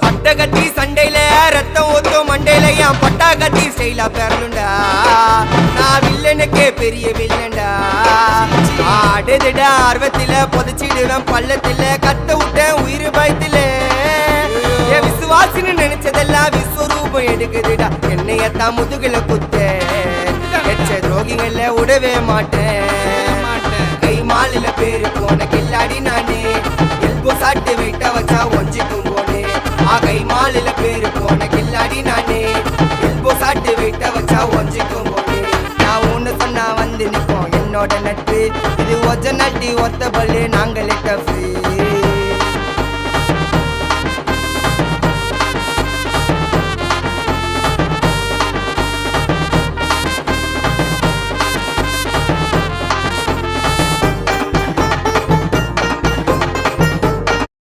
பட்டகத்தி சண்டையில ரத்தம் ஊத்தும் மண்டையில என் பட்டாகத்தி ஸ்டைலா பேரலுண்டா நான் வில்லனுக்கே பெரிய வில்லன்டா ஆடுதுடா ஆர்வத்தில புதைச்சிடுவேன் பள்ளத்தில கத்த விட்டேன் உயிர் பயத்தில என் விசுவாசின்னு நினைச்சதெல்லாம் விஸ்வரூபம் எடுக்குதுடா என்னையத்தான் முதுகுல குத்த எச்ச துரோகிகள விடவே மாட்டேன் கை மாலில பேரு போன கில்லாடி நானே எல்போ சாட்டு வெயிட்ட வச்சா ஒஞ்சிக்கும் போனே கை மாலில பேரு போன கில்லாடி நானே எல்போ சாட்டு வெயிட்ட வச்சா ஒஞ்சிக்கும் போனே நான் ஒண்ணு சொன்னா வந்து நிப்போம் என்னோட நட்பு இது ஒஜ நட்டி ஒத்த பல்லு நாங்களே டஃப்